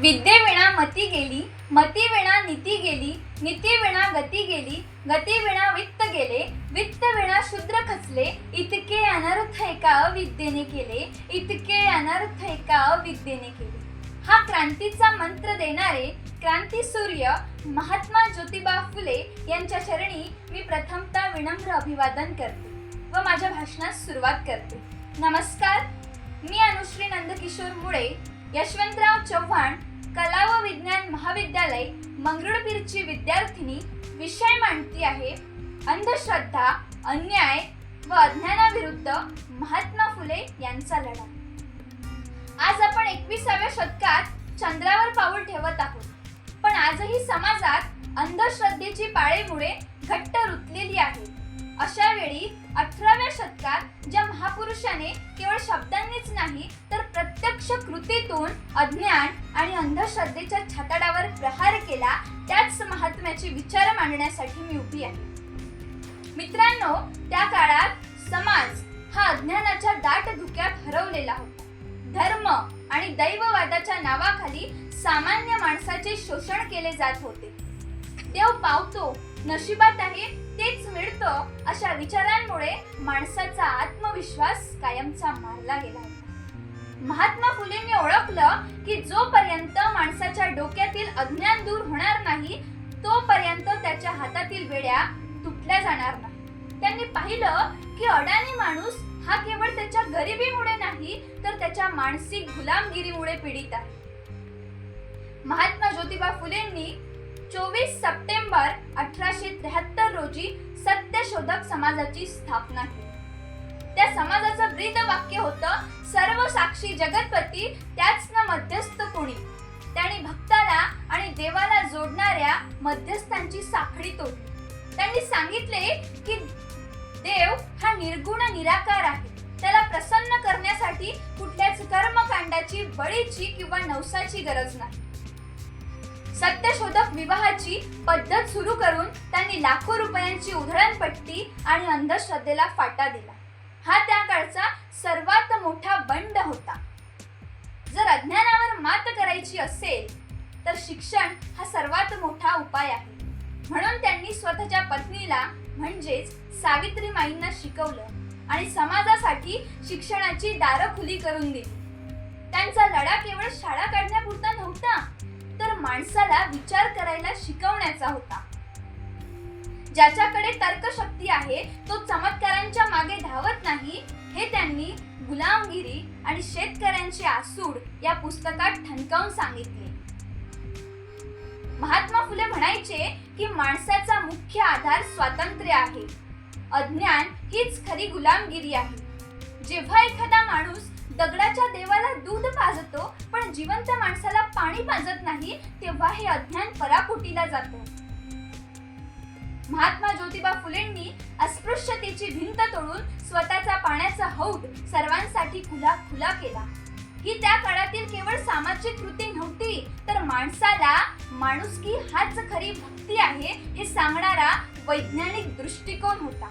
विद्येविना मती गेली, मतीविना नीती गेली, नीतीविना गती गेली, गतीविना वित्त गेले, वित्तविना शूद्र खचले, इतके अनर्थ एका अविद्येने केले, इतके अनर्थ एका अविद्येने केले. हा क्रांतीचा मंत्र देणारे क्रांती सूर्य महात्मा ज्योतिबा फुले यांच्या चरणी मी प्रथमतः विनम्र अभिवादन करते व माझ्या भाषणास सुरुवात करते. नमस्कार, मी अनुश्री नंदकिशोर मुळे, यशवंतराव चव्हाण कला व विज्ञान महाविद्यालय मंगरुळपीरची विद्यार्थिनी. विषय मांडती आहे अंधश्रद्धा, अन्याय व अज्ञानाविरुद्ध महात्मा फुले यांचा लढा. आज आपण 21व्या शतकात चंद्रावर पाऊल ठेवत आहोत, पण आजही समाजात अंधश्रद्धेची पाळेमुळे घट्ट रुतलेली आहे. अशा वेळी 18व्या शतकात ज्या महापुरुषाने केवळ शब्दांनीच नाही तर प्रत्यक्ष कृतीतून अज्ञान आणि अंधश्रद्धेच्या छाताडावर प्रहार केला, त्याच महात्म्याचे विचार मांडण्यासाठी मी उभी आहे. मित्रांनो, त्या काळात समाज हा अज्ञानाच्या दाट धुक्यात हरवलेला होता. धर्म आणि दैववादाच्या नावाखाली सामान्य माणसाचे शोषण केले जात होते. देव पावतो, नशिबात आहे तेच मिळतं, अशा विचारांमुळे माणसाचा आत्मविश्वास कायमचा मारला गेला होता. महात्मा फुलेंनी ओळखलं की जोपर्यंत माणसाच्या डोक्यातील अज्ञान दूर होणार नाही तोपर्यंत त्याच्या हातातील बेड्या तुटल्या जाणार नाही. त्यांनी पाहिलं की अडाणी माणूस हा केवळ त्याच्या गरिबीमुळे नाही तर त्याच्या मानसिक गुलामगिरीमुळे पीडित आहे. महात्मा ज्योतिबा फुलेंनी 24 सप्टेंबर 1873 रोजी सत्यशोधक समाजाची स्थापना केली. त्या समाजाचं ब्रीद वाक्य होतं, सर्व साक्षी जगतपती त्याच न मध्यस्थ कोणी. त्यांनी भक्ताला आणि देवाला जोडणाऱ्या मध्यस्थांची साखळी तोडली. त्यांनी सांगितले की देव हा निर्गुण निराकार आहे. त्याला प्रसन्न करण्यासाठी कुठल्याच कर्मकांडाची, बळीची किंवा नवसाची गरज नाही. सत्यशोधक विवाहाची पद्धत सुरू करून त्यांनी लाखो रुपयांची उधळणपट्टी आणि अंधश्रद्धेला फाटा दिला. हा त्या काळचा सर्वात मोठा बंड होता. जर अज्ञानावर मात करायची असेल तर शिक्षण हा सर्वात मोठा उपाय आहे. म्हणून त्यांनी स्वतःच्या पत्नीला म्हणजेच सावित्रीमाईंना शिकवलं आणि समाजासाठी शिक्षणाची दारं खुली करून दिली. त्यांचा लढा केवळ शाळा काढण्यापुरता नव्हता तर माणसाला विचार करायला शिकवण्याचा होता. ज्याच्याकडे तर्कशक्ती आहे तो चमत्कारांच्या मागे धावत नाही, हे त्यांनी गुलामगिरी आणि शेतकऱ्यांचे आसूड या पुस्तकात ठणकावून सांगितले. महात्मा फुले म्हणायचे की माणसाचा मुख्य आधार स्वातंत्र्य आहे. अज्ञान हीच खरी गुलामगिरी आहे. जेव्हा एखादा माणूस दगडाच्या देवाला दूध पाजतो पण जिवंत माणसाला पाणी पाजत नाही, तेव्हा हे अज्ञान पराकोटीला जातं. महात्मा ज्योतिबा फुलेंनी अस्पृश्यतेची भिंत तोडून स्वतःचा पाण्याचा हौद सर्वांसाठी खुला केला. ही त्या काळातील केवळ सामाजिक कृती नव्हती तर माणसाला माणुसकी हाच खरी भक्ती आहे हे सांगणारा वैज्ञानिक दृष्टिकोन होता.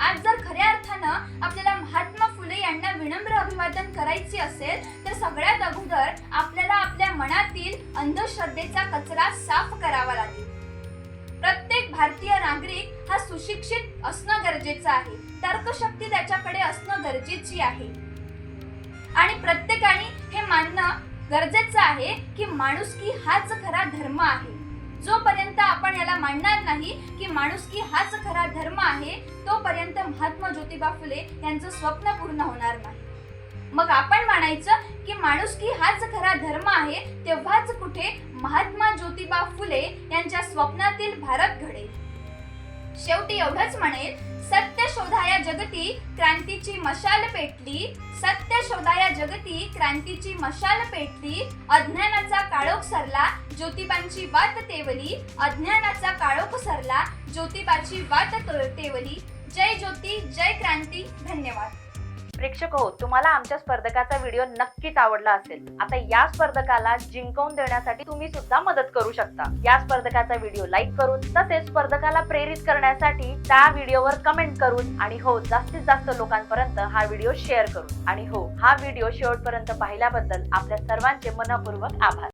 आज जर खऱ्या अर्थानं आपल्याला महात्मा फुले यांना विनम्र अभिवादन करायचे असेल तर सगळ्यात अगोदर आपल्याला आपल्या मनातील अंधश्रद्धेचा कचरा साफ करावा लागेल. प्रत्येक भारतीय नागरिक हा सुशिक्षित असणं गरजेचं आहे. तर्कशक्ती त्याच्याकडे असणं गरजेची आहे आणि प्रत्येकाने हे मानणं गरजेचं आहे की माणुसकी हाच खरा धर्म आहे. जोपर्यंत आपण याला मानणार नाही की माणुसकी हाच खरा धर्म आहे तोपर्यंत महात्मा ज्योतिबा फुले यांचं स्वप्न पूर्ण होणार नाही. मग आपण म्हणायचं की माणुसकी हाच खरा धर्म आहे, तेव्हाच कुठे महात्मा ज्योतिबा फुले यांच्या स्वप्नातील भारत घडेल. शेवटी एवढंच म्हणेल, सत्य शोधाया जगती क्रांतीची मशाल पेटली, सत्य शोधाया जगती क्रांतीची मशाल पेटली, अज्ञानाचा काळोख सरला ज्योतिबांची वाट तेवली, अज्ञानाचा काळोख सरला ज्योतिबाची वाट तेवली. जय ज्योती, जय क्रांती. धन्यवाद. प्रेक्षक हो, तुम्हाला आमच्या स्पर्धकाचा व्हिडिओ नक्कीच आवडला असेल. आता या स्पर्धकाला जिंकवून देण्यासाठी तुम्ही सुद्धा मदत करू शकता. या स्पर्धकाचा व्हिडिओ लाईक करून, तसेच स्पर्धकाला प्रेरित करण्यासाठी त्या व्हिडिओवर कमेंट करून आणि हो, जास्तीत जास्त लोकांपर्यंत हा व्हिडिओ शेअर करून आणि हो, हा व्हिडिओ शेवटपर्यंत पाहिल्याबद्दल आपल्या सर्वांचे मनपूर्वक आभार.